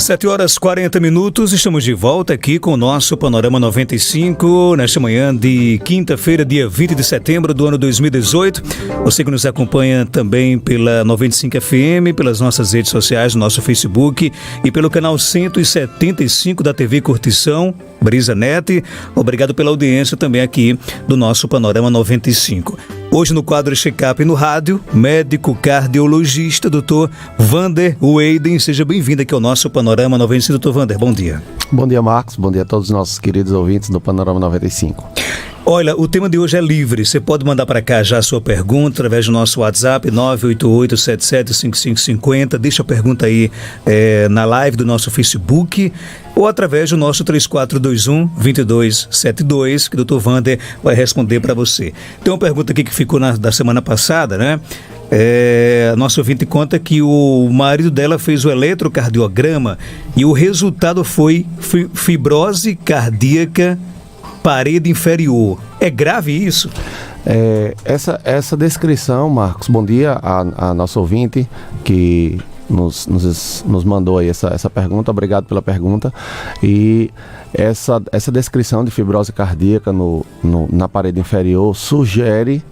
7h40, estamos de volta aqui com o nosso Panorama 95, nesta manhã de quinta-feira, dia 20 de setembro do ano 2018. Você que nos acompanha também pela 95 FM, pelas nossas redes sociais, no nosso Facebook e pelo canal 175 da TV Curtição, Brisa Net. Obrigado pela audiência também aqui do nosso Panorama 95. Hoje no quadro Check-up no rádio, médico cardiologista, Dr. Vander Weyden. Seja bem-vindo aqui ao nosso Panorama 95. Dr. Vander, bom dia. Bom dia, Marcos. Bom dia a todos os nossos queridos ouvintes do Panorama 95. Olha, o tema de hoje é livre. Você pode mandar para cá já a sua pergunta através do nosso WhatsApp 988-775550. Deixa a pergunta aí na live do nosso Facebook ou através do nosso 3421-2272, que o Dr. Vander vai responder para você. Tem uma pergunta aqui que ficou da semana passada, né? A nossa ouvinte conta que o marido dela fez o eletrocardiograma e o resultado foi fibrose cardíaca parede inferior. É grave isso? Essa descrição, Marcos, bom dia a nosso ouvinte que nos mandou aí essa pergunta. Obrigado pela pergunta. E essa descrição de fibrose cardíaca na parede inferior sugere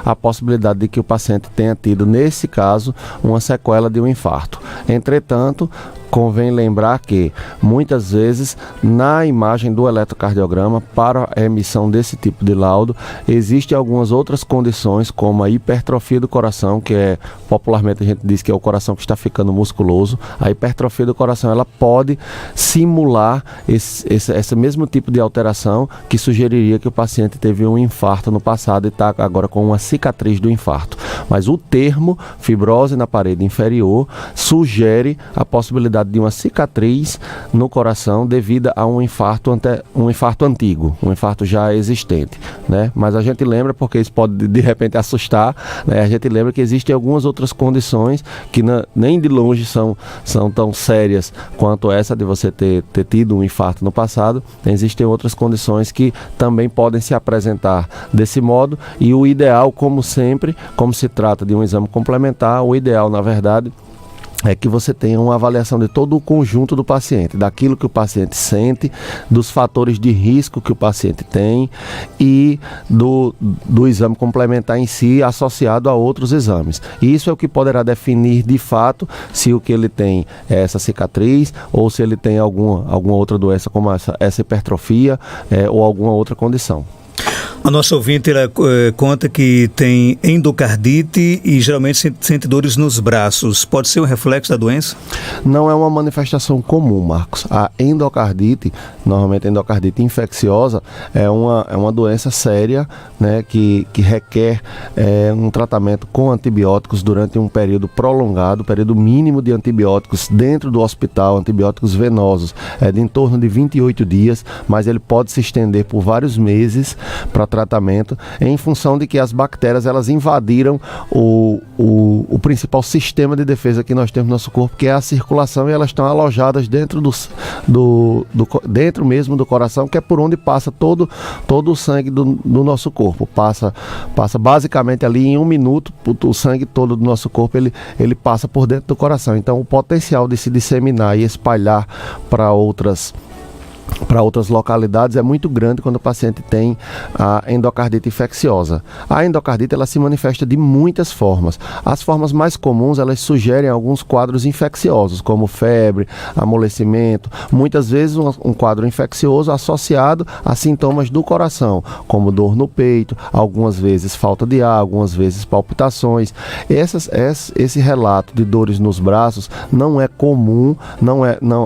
a possibilidade de que o paciente tenha tido, nesse caso, uma sequela de um infarto. Entretanto, convém lembrar que, muitas vezes, na imagem do eletrocardiograma, para a emissão desse tipo de laudo, existem algumas outras condições, como a hipertrofia do coração, que popularmente a gente diz que é o coração que está ficando musculoso. A hipertrofia do coração, ela pode simular esse mesmo tipo de alteração que sugeriria que o paciente teve um infarto no passado e está agora com uma cicatriz do infarto. Mas o termo fibrose na parede inferior sugere a possibilidade de uma cicatriz no coração devido a um infarto antigo, um infarto já existente, né? Mas a gente lembra, porque isso pode de repente assustar, né? A gente lembra que existem algumas outras condições que nem de longe são tão sérias quanto essa de você ter tido um infarto no passado. Existem outras condições que também podem se apresentar desse modo, e o ideal, como sempre, como se trata de um exame complementar, o ideal, na verdade, é que você tenha uma avaliação de todo o conjunto do paciente, daquilo que o paciente sente, dos fatores de risco que o paciente tem e do exame complementar em si, associado a outros exames. E isso é o que poderá definir de fato se o que ele tem é essa cicatriz ou se ele tem alguma outra doença como essa hipertrofia ou alguma outra condição. A nossa ouvinte ela conta que tem endocardite e geralmente sente dores nos braços. Pode ser um reflexo da doença? Não é uma manifestação comum, Marcos. A endocardite, normalmente a endocardite infecciosa, é uma doença séria, né, que requer um tratamento com antibióticos durante um período prolongado, período mínimo de antibióticos dentro do hospital, antibióticos venosos, de em torno de 28 dias, mas ele pode se estender por vários meses para tratamento, em função de que as bactérias elas invadiram o principal sistema de defesa que nós temos no nosso corpo, que é a circulação, e elas estão alojadas dentro dentro mesmo do coração, que é por onde passa todo o sangue do nosso corpo. Passa basicamente ali em 1 minuto, o sangue todo do nosso corpo ele passa por dentro do coração. Então o potencial de se disseminar e espalhar para outras localidades é muito grande quando o paciente tem a endocardite infecciosa. A endocardite ela se manifesta de muitas formas. As formas mais comuns elas sugerem alguns quadros infecciosos, como febre, amolecimento, muitas vezes um quadro infeccioso associado a sintomas do coração, como dor no peito, algumas vezes falta de ar, algumas vezes palpitações. Esse relato de dores nos braços não é comum,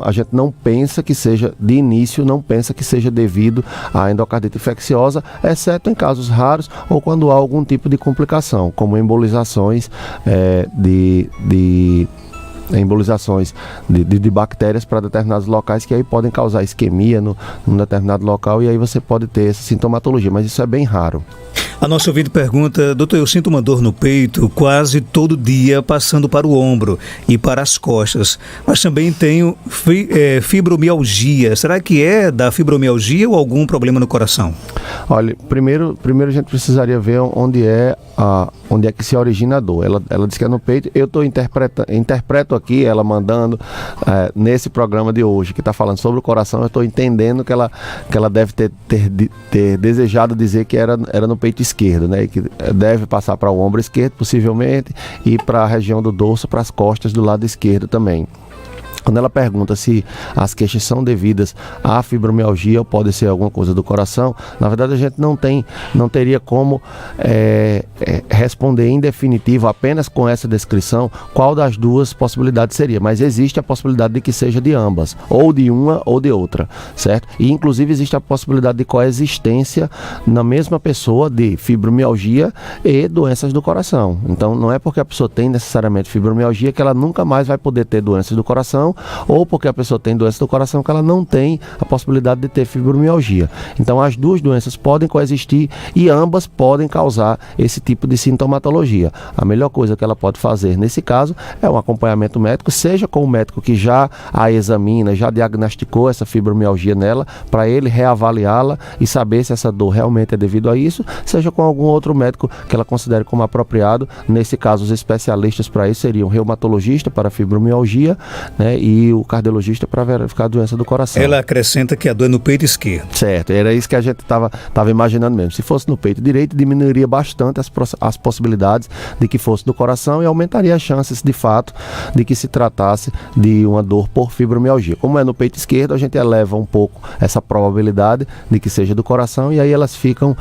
a gente não pensa que seja de início, não pensa que seja devido à endocardite infecciosa, exceto em casos raros ou quando há algum tipo de complicação, como embolizações de bactérias para determinados locais, que aí podem causar isquemia num determinado local, e aí você pode ter essa sintomatologia, mas isso é bem raro. A nossa ouvinte pergunta: doutor, eu sinto uma dor no peito quase todo dia, passando para o ombro e para as costas, mas também tenho fibromialgia. Será que é da fibromialgia ou algum problema no coração? Olha, primeiro a gente precisaria ver onde é que se origina a dor. Ela disse que é no peito. Eu interpreto aqui ela mandando nesse programa de hoje, que está falando sobre o coração. Eu estou entendendo que ela deve ter desejado dizer que era no peito esquerdo, né? E que deve passar para o ombro esquerdo, possivelmente, e para a região do dorso, para as costas do lado esquerdo também. Quando ela pergunta se as queixas são devidas à fibromialgia ou pode ser alguma coisa do coração, na verdade a gente não teria como responder em definitivo apenas com essa descrição qual das duas possibilidades seria, mas existe a possibilidade de que seja de ambas, ou de uma ou de outra, certo? E inclusive existe a possibilidade de coexistência na mesma pessoa de fibromialgia e doenças do coração. Então não é porque a pessoa tem necessariamente fibromialgia que ela nunca mais vai poder ter doenças do coração, ou porque a pessoa tem doença do coração que ela não tem a possibilidade de ter fibromialgia. Então as duas doenças podem coexistir e ambas podem causar esse tipo de sintomatologia. A melhor coisa que ela pode fazer nesse caso é um acompanhamento médico, seja com o médico que já a examina, já diagnosticou essa fibromialgia nela, para ele reavaliá-la e saber se essa dor realmente é devido a isso, seja com algum outro médico que ela considere como apropriado. Nesse caso, os especialistas para isso seriam o reumatologista para fibromialgia, né, e o cardiologista para verificar a doença do coração. Ela acrescenta que a dor é no peito esquerdo. Certo, era isso que a gente estava imaginando mesmo. Se fosse no peito direito, diminuiria bastante as possibilidades de que fosse do coração e aumentaria as chances, de fato, de que se tratasse de uma dor por fibromialgia. Como é no peito esquerdo, a gente eleva um pouco essa probabilidade de que seja do coração e aí elas ficam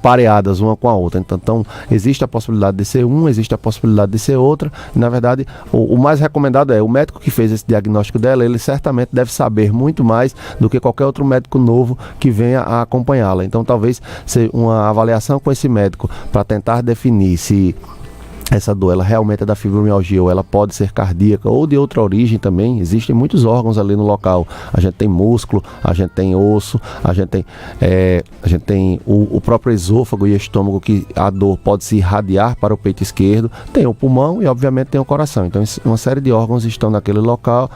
pareadas uma com a outra. Então, existe a possibilidade de ser uma, existe a possibilidade de ser outra. E, na verdade, o mais recomendado é o médico que fez esse diagnóstico dela, ele certamente deve saber muito mais do que qualquer outro médico novo que venha a acompanhá-la. Então talvez seja uma avaliação com esse médico para tentar definir se essa dor ela realmente é da fibromialgia ou ela pode ser cardíaca ou de outra origem também. Existem muitos órgãos ali no local. A gente tem músculo, a gente tem osso, a gente tem o próprio esôfago e estômago, que a dor pode se irradiar para o peito esquerdo. Tem o pulmão e obviamente tem o coração. Então uma série de órgãos estão naquele local,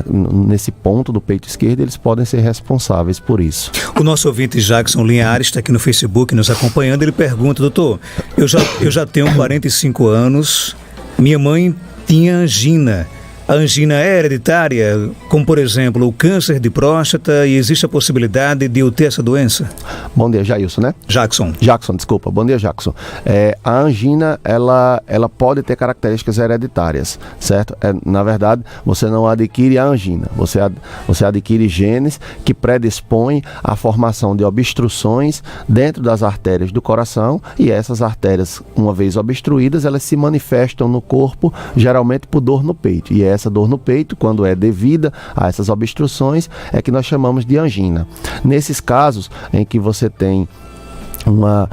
nesse ponto do peito esquerdo, eles podem ser responsáveis por isso. O nosso ouvinte Jackson Linhares está aqui no Facebook nos acompanhando. Ele pergunta: doutor, eu já tenho 45 anos, minha mãe tinha angina. A angina é hereditária, como por exemplo o câncer de próstata, e existe a possibilidade de eu ter essa doença? Bom dia, Jailson, né? Jackson, desculpa. Bom dia, Jackson. A angina, ela pode ter características hereditárias, certo? Na verdade, você não adquire a angina, você adquire genes que predispõem à formação de obstruções dentro das artérias do coração, e essas artérias, uma vez obstruídas, elas se manifestam no corpo, geralmente por dor no peito, e essa dor no peito, quando é devida a essas obstruções, é que nós chamamos de angina. Nesses casos em que você tem uma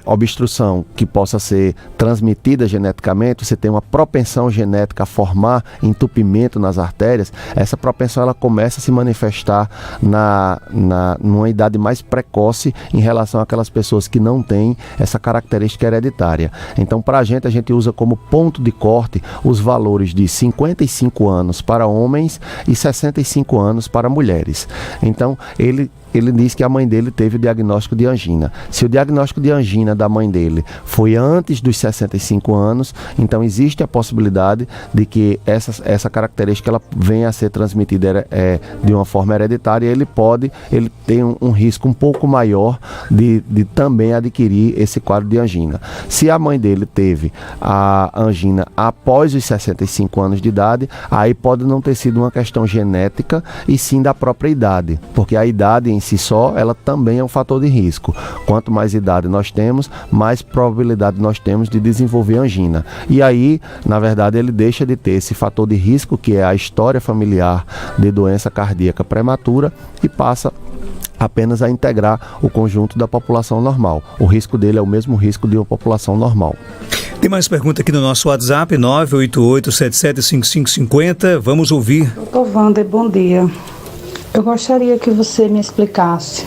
obstrução que possa ser transmitida geneticamente, você tem uma propensão genética a formar entupimento nas artérias, essa propensão ela começa a se manifestar numa idade mais precoce em relação àquelas pessoas que não têm essa característica hereditária. Então, para a gente usa como ponto de corte os valores de 55 anos para homens e 65 anos para mulheres. Então, ele diz que a mãe dele teve o diagnóstico de angina. Se o diagnóstico de angina da mãe dele foi antes dos 65 anos, então existe a possibilidade de que essa característica ela venha a ser transmitida de uma forma hereditária, e ele tem um risco um pouco maior de também adquirir esse quadro de angina. Se a mãe dele teve a angina após os 65 anos de idade, aí pode não ter sido uma questão genética, e sim da própria idade, porque a idade em si só, ela também é um fator de risco. Quanto mais idade nós temos, mais probabilidade nós temos de desenvolver angina. E aí, na verdade, ele deixa de ter esse fator de risco, que é a história familiar de doença cardíaca prematura, e passa apenas a integrar o conjunto da população normal. O risco dele é o mesmo risco de uma população normal. Tem mais pergunta aqui no nosso WhatsApp, 988-775550. Vamos ouvir. Doutor Wander, bom dia. Eu gostaria que você me explicasse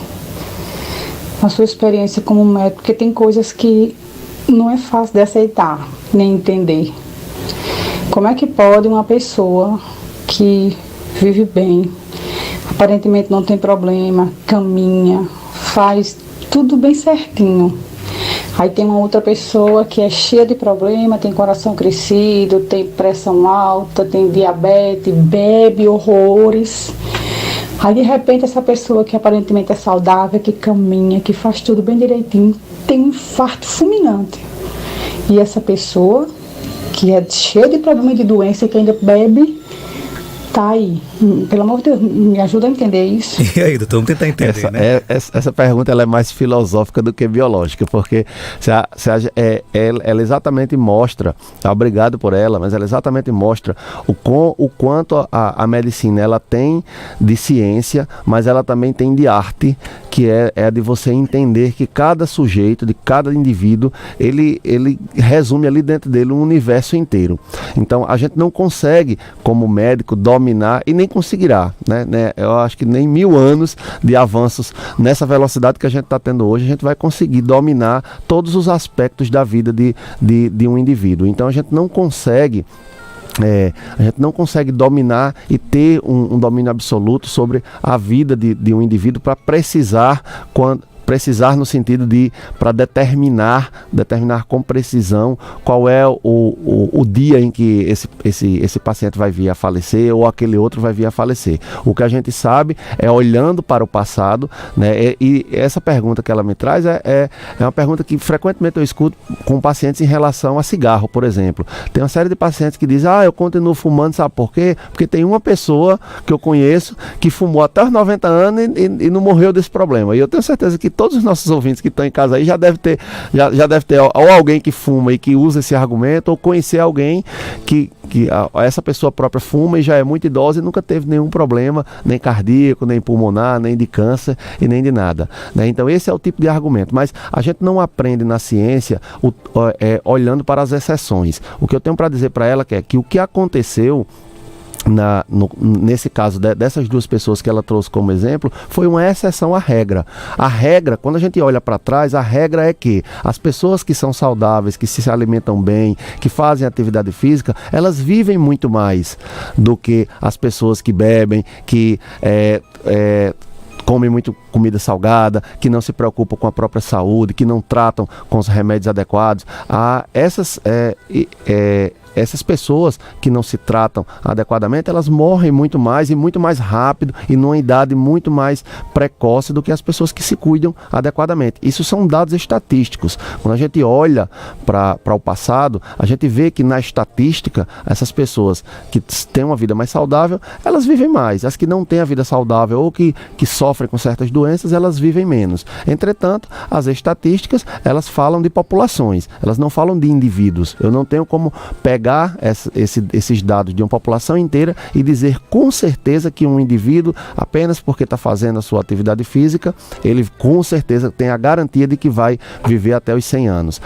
a sua experiência como médico, porque tem coisas que não é fácil de aceitar, nem entender. Como é que pode uma pessoa que vive bem, aparentemente não tem problema, caminha, faz tudo bem certinho. Aí tem uma outra pessoa que é cheia de problema, tem coração crescido, tem pressão alta, tem diabetes, bebe horrores. Aí de repente essa pessoa que aparentemente é saudável, que caminha, que faz tudo bem direitinho, tem um infarto fulminante. E essa pessoa que é cheia de problema de doença, que ainda bebe, tá aí. Pelo amor de Deus, me ajuda a entender isso. E aí, doutor, vamos tentar entender, né? Essa pergunta ela é mais filosófica do que biológica, porque ela exatamente mostra, obrigado por ela, mas ela exatamente mostra o quanto a medicina ela tem de ciência, mas ela também tem de arte, que é a de você entender que cada sujeito, de cada indivíduo, ele resume ali dentro dele um universo inteiro. Então, a gente não consegue, como médico, dominar, e nem conseguirá, né? Eu acho que nem 1000 anos de avanços nessa velocidade que a gente está tendo hoje, a gente vai conseguir dominar todos os aspectos da vida de um indivíduo. Então, a gente não consegue dominar e ter um domínio absoluto sobre a vida de um indivíduo para precisar no sentido de, para determinar com precisão qual é o dia em que esse paciente vai vir a falecer ou aquele outro vai vir a falecer. O que a gente sabe é olhando para o passado, né? E essa pergunta que ela me traz é uma pergunta que frequentemente eu escuto com pacientes em relação a cigarro, por exemplo. Tem uma série de pacientes que dizem, eu continuo fumando, sabe por quê? Porque tem uma pessoa que eu conheço que fumou até os 90 anos e não morreu desse problema. E eu tenho certeza que todos os nossos ouvintes que estão em casa aí já deve ter ou alguém que fuma e que usa esse argumento, ou conhecer alguém que essa pessoa própria fuma e já é muito idosa e nunca teve nenhum problema, nem cardíaco, nem pulmonar, nem de câncer e nem de nada, né? Então esse é o tipo de argumento, mas a gente não aprende na ciência olhando para as exceções. O que eu tenho para dizer para ela é que o que aconteceu nesse caso dessas duas pessoas que ela trouxe como exemplo, foi uma exceção à regra. A regra, quando a gente olha para trás, a regra é que as pessoas que são saudáveis, que se alimentam bem, que fazem atividade física, elas vivem muito mais do que as pessoas que bebem, que comem muito comida salgada, que não se preocupam com a própria saúde, que não tratam com os remédios adequados. Essas pessoas que não se tratam adequadamente, elas morrem muito mais e muito mais rápido e numa idade muito mais precoce do que as pessoas que se cuidam adequadamente. Isso são dados estatísticos. Quando a gente olha para o passado, a gente vê que na estatística, essas pessoas que têm uma vida mais saudável, elas vivem mais. As que não têm a vida saudável ou que sofrem com certas doenças, elas vivem menos. Entretanto, as estatísticas, elas falam de populações, elas não falam de indivíduos. Eu não tenho como pegar esses dados de uma população inteira e dizer com certeza que um indivíduo, apenas porque está fazendo a sua atividade física, ele com certeza tem a garantia de que vai viver até os 100 anos.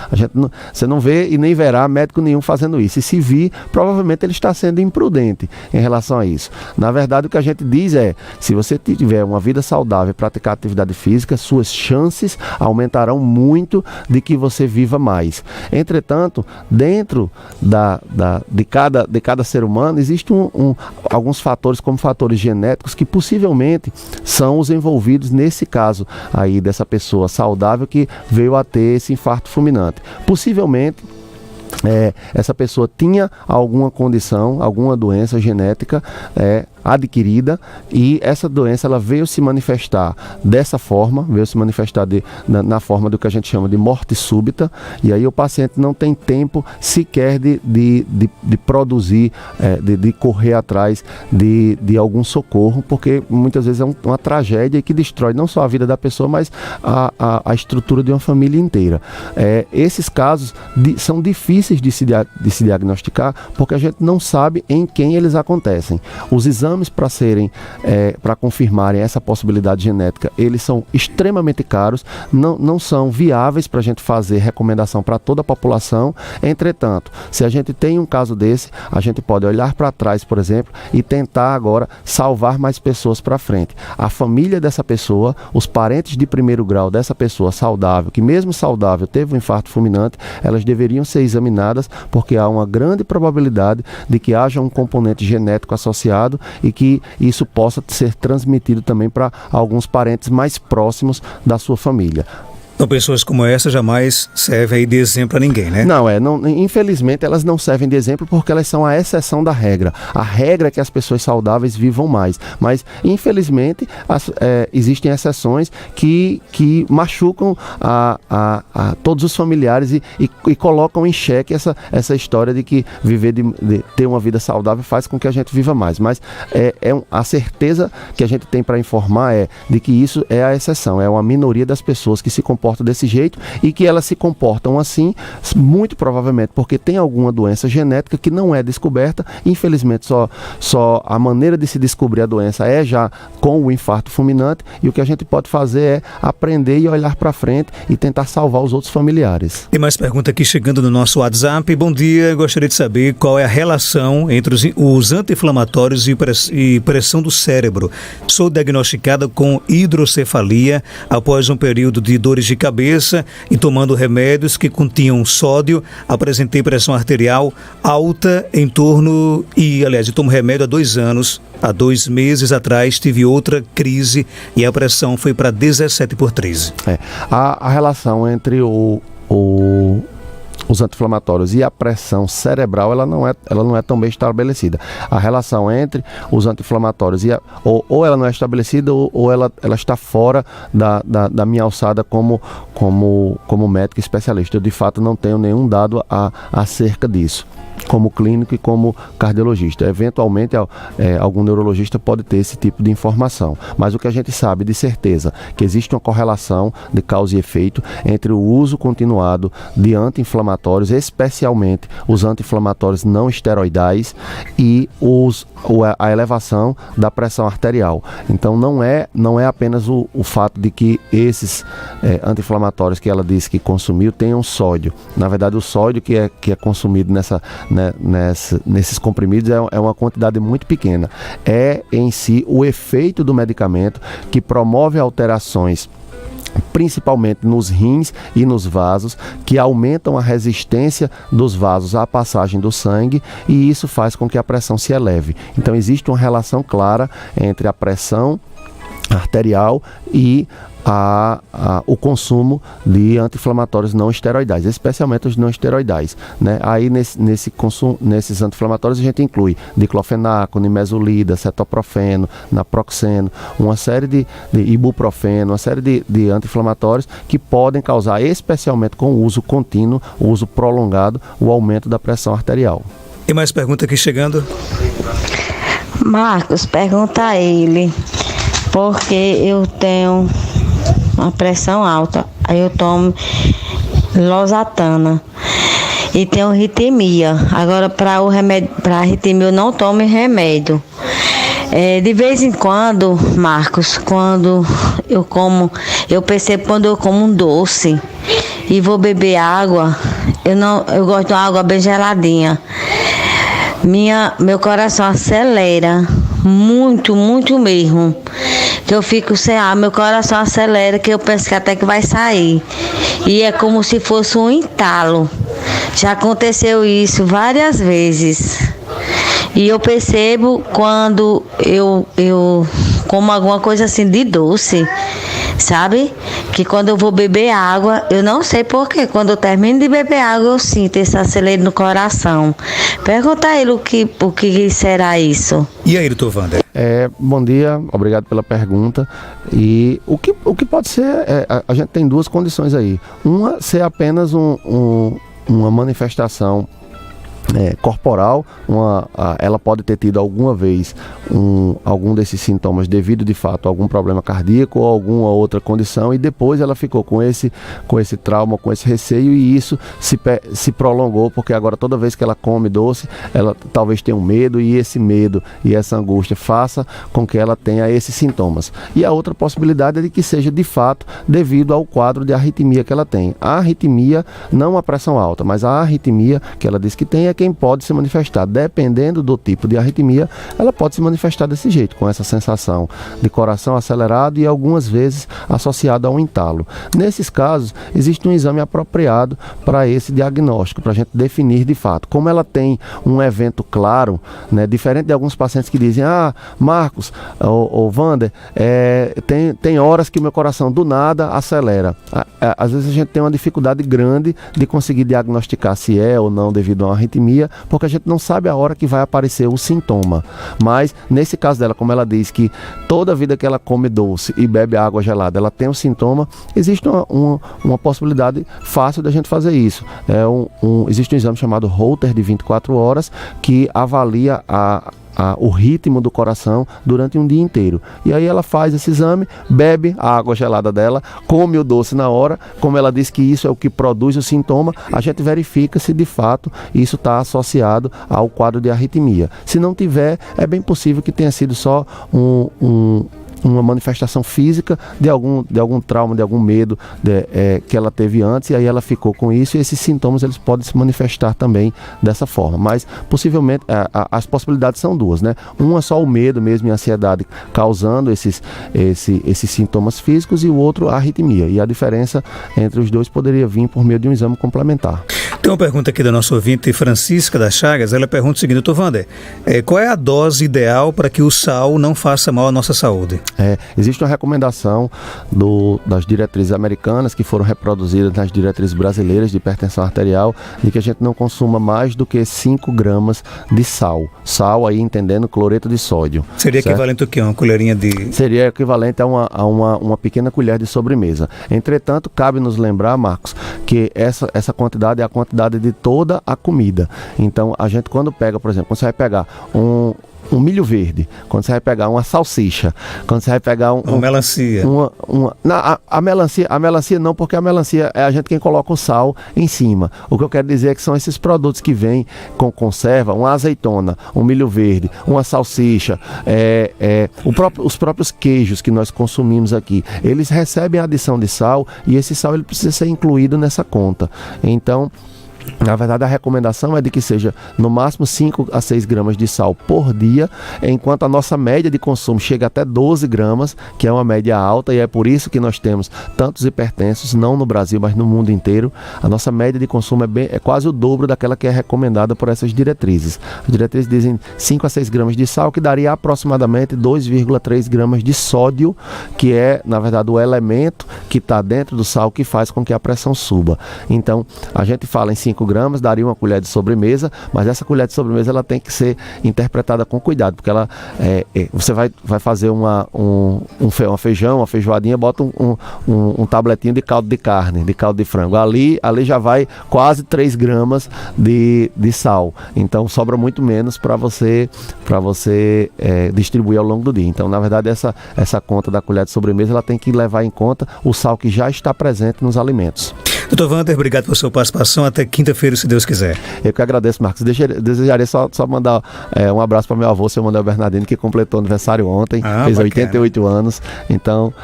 Você não vê e nem verá médico nenhum fazendo isso. E se vir, provavelmente ele está sendo imprudente em relação a isso. Na verdade, o que a gente diz é, se você tiver uma vida saudável e praticar atividade física, suas chances aumentarão muito de que você viva mais. Entretanto, dentro de cada ser humano, existem alguns fatores, como fatores genéticos, que possivelmente são os envolvidos nesse caso aí dessa pessoa saudável que veio a ter esse infarto fulminante. Possivelmente, essa pessoa tinha alguma condição, alguma doença genética adquirida, e essa doença ela veio se manifestar dessa forma, veio se manifestar na forma do que a gente chama de morte súbita, e aí o paciente não tem tempo sequer de produzir, de correr atrás de algum socorro, porque muitas vezes é uma tragédia que destrói não só a vida da pessoa, mas a estrutura de uma família inteira. Esses casos são difíceis de se diagnosticar, porque a gente não sabe em quem eles acontecem. Os exames exames para confirmarem essa possibilidade genética, eles são extremamente caros, não são viáveis para a gente fazer recomendação para toda a população. Entretanto, se a gente tem um caso desse, a gente pode olhar para trás, por exemplo, e tentar agora salvar mais pessoas para frente. A família dessa pessoa, os parentes de primeiro grau dessa pessoa saudável, que mesmo saudável teve um infarto fulminante, elas deveriam ser examinadas, porque há uma grande probabilidade de que haja um componente genético associado e que isso possa ser transmitido também para alguns parentes mais próximos da sua família. Então, pessoas como essa jamais servem aí de exemplo a ninguém, né? Infelizmente elas não servem de exemplo porque elas são a exceção da regra. A regra é que as pessoas saudáveis vivam mais, mas infelizmente existem exceções que machucam a todos os familiares e colocam em xeque essa história de que viver de ter uma vida saudável faz com que a gente viva mais. Mas a certeza que a gente tem para informar é de que isso é a exceção, é uma minoria das pessoas que se comportam desse jeito e que elas se comportam assim, muito provavelmente porque tem alguma doença genética que não é descoberta. Infelizmente, só a maneira de se descobrir a doença é já com o infarto fulminante, e o que a gente pode fazer é aprender e olhar para frente e tentar salvar os outros familiares. Tem mais pergunta aqui chegando no nosso WhatsApp. Bom dia, gostaria de saber qual é a relação entre os anti-inflamatórios e pressão do cérebro. Sou diagnosticada com hidrocefalia após um período de dores de cabeça e tomando remédios que continham sódio. Apresentei pressão arterial alta em torno eu tomo remédio há 2 anos. Há 2 meses atrás tive outra crise e a pressão foi para 17/13. A relação entre os anti-inflamatórios e a pressão cerebral, ela não é tão bem estabelecida. A relação entre os anti-inflamatórios ou ela não é estabelecida ou ela está fora da minha alçada como médico especialista. Eu, de fato, não tenho nenhum dado acerca disso, como clínico e como cardiologista. Eventualmente, algum neurologista pode ter esse tipo de informação. Mas o que a gente sabe de certeza é que existe uma correlação de causa e efeito entre o uso continuado de anti-inflamatórios, especialmente os anti-inflamatórios não esteroidais, e a elevação da pressão arterial. Então não é apenas o fato de que esses anti-inflamatórios que ela disse que consumiu tenham sódio. Na verdade, o sódio que é consumido nesses comprimidos é uma quantidade muito pequena. É em si o efeito do medicamento que promove alterações, principalmente nos rins e nos vasos, que aumentam a resistência dos vasos à passagem do sangue, e isso faz com que a pressão se eleve. Então existe uma relação clara entre a pressão arterial e o consumo de anti-inflamatórios não esteroidais, especialmente os não esteroidais, né? Aí nesses anti-inflamatórios a gente inclui diclofenaco, nimesulida, cetoprofeno, naproxeno, uma série de ibuprofeno, uma série de anti-inflamatórios que podem causar, especialmente com o uso contínuo, o uso prolongado, o aumento da pressão arterial. Tem mais pergunta aqui chegando? Marcos, pergunta a ele, porque eu tenho uma pressão alta, aí eu tomo losartana e tenho arritmia. Agora, para arritmia eu não tomo remédio. De vez em quando, Marcos, quando eu percebo quando eu como um doce e vou beber água, eu gosto de uma água bem geladinha. Meu coração acelera muito, muito mesmo. Que eu fico sem ar, meu coração acelera, que eu penso que até que vai sair. E é como se fosse um entalo. Já aconteceu isso várias vezes. E eu percebo quando eu como alguma coisa assim de doce, sabe? Que quando eu vou beber água, eu não sei porquê, quando eu termino de beber água, eu sinto esse acelero no coração. Pergunta a ele o que será isso. E aí, doutor Wander? Bom dia, obrigado pela pergunta. E o que pode ser, a gente tem 2 condições aí. Uma, ser apenas uma manifestação corporal, ela pode ter tido alguma vez algum desses sintomas devido de fato a algum problema cardíaco ou alguma outra condição, e depois ela ficou com esse trauma, com esse receio, e isso se prolongou, porque agora toda vez que ela come doce, ela talvez tenha um medo, e esse medo e essa angústia faça com que ela tenha esses sintomas. E a outra possibilidade é de que seja de fato devido ao quadro de arritmia que ela tem. A arritmia, não a pressão alta, mas a arritmia que ela diz que tem é quem pode se manifestar. Dependendo do tipo de arritmia, ela pode se manifestar desse jeito, com essa sensação de coração acelerado e algumas vezes associado a um entalo. Nesses casos, existe um exame apropriado para esse diagnóstico, para a gente definir de fato. Como ela tem um evento claro, né, diferente de alguns pacientes que dizem: Marcos ou Wander, tem horas que o meu coração do nada acelera. Às vezes a gente tem uma dificuldade grande de conseguir diagnosticar se é ou não devido a uma arritmia, porque a gente não sabe a hora que vai aparecer o sintoma. Mas nesse caso dela, como ela diz que toda vida que ela come doce e bebe água gelada, ela tem um sintoma, existe uma possibilidade fácil da gente fazer isso. Existe um exame chamado Holter de 24 horas que avalia o ritmo do coração durante um dia inteiro. E aí ela faz esse exame, bebe a água gelada dela, come o doce na hora. Como ela diz que isso é o que produz o sintoma, a gente verifica se de fato isso está associado ao quadro de arritmia. Se não tiver, é bem possível que tenha sido só uma manifestação física de algum trauma, de algum medo que ela teve antes, e aí ela ficou com isso, e esses sintomas eles podem se manifestar também dessa forma. Mas possivelmente as possibilidades são duas, né? Uma só o medo mesmo e a ansiedade causando esses sintomas físicos, e o outro a arritmia, e a diferença entre os dois poderia vir por meio de um exame complementar. Tem uma pergunta aqui da nossa ouvinte Francisca das Chagas. Ela pergunta o seguinte: doutor Wander, qual é a dose ideal para que o sal não faça mal à nossa saúde? Existe uma recomendação das diretrizes americanas, que foram reproduzidas nas diretrizes brasileiras de hipertensão arterial, de que a gente não consuma mais do que 5 gramas de sal. Sal aí entendendo cloreto de sódio. Seria certo? Equivalente ao quê? Uma colherinha de... Seria equivalente a uma pequena colher de sobremesa. Entretanto, cabe nos lembrar, Marcos, que essa quantidade é a quantidade de toda a comida. Então, a gente quando pega, por exemplo, quando você vai pegar um milho verde, quando você vai pegar uma salsicha, quando você vai pegar uma melancia. A melancia não, porque a melancia é a gente quem coloca o sal em cima. O que eu quero dizer é que são esses produtos que vêm com conserva, uma azeitona, um milho verde, uma salsicha, os próprios queijos que nós consumimos aqui, eles recebem a adição de sal, e esse sal ele precisa ser incluído nessa conta. Então, na verdade, a recomendação é de que seja no máximo 5 a 6 gramas de sal por dia, enquanto a nossa média de consumo chega até 12 gramas, que é uma média alta, e é por isso que nós temos tantos hipertensos, não no Brasil, mas no mundo inteiro. A nossa média de consumo é quase o dobro daquela que é recomendada por essas diretrizes. As diretrizes dizem 5 a 6 gramas de sal, que daria aproximadamente 2,3 gramas de sódio, que é, na verdade, o elemento que está dentro do sal que faz com que a pressão suba. Então, a gente fala em 5 gramas, daria uma colher de sobremesa, mas essa colher de sobremesa ela tem que ser interpretada com cuidado, porque ela você vai fazer um feijão, uma feijoadinha, bota um tabletinho de caldo de carne, de caldo de frango. Ali já vai quase 3 gramas de sal. Então sobra muito menos para você distribuir ao longo do dia. Então, na verdade, essa conta da colher de sobremesa ela tem que levar em conta o sal que já está presente nos alimentos. Doutor Wander, obrigado pela sua participação. Até quinta-feira, se Deus quiser. Eu que agradeço, Marcos. Desejaria só mandar um abraço para meu avô, seu Manuel Bernardino, que completou aniversário ontem, fez bacana. 88 anos. Então,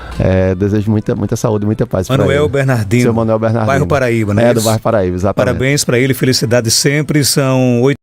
desejo muita saúde, muita paz para ele. Manuel Bernardino. Seu Manuel Bernardino. Bairro Paraíba, né? Do bairro Paraíba, exatamente. Parabéns para ele, felicidade sempre. São 8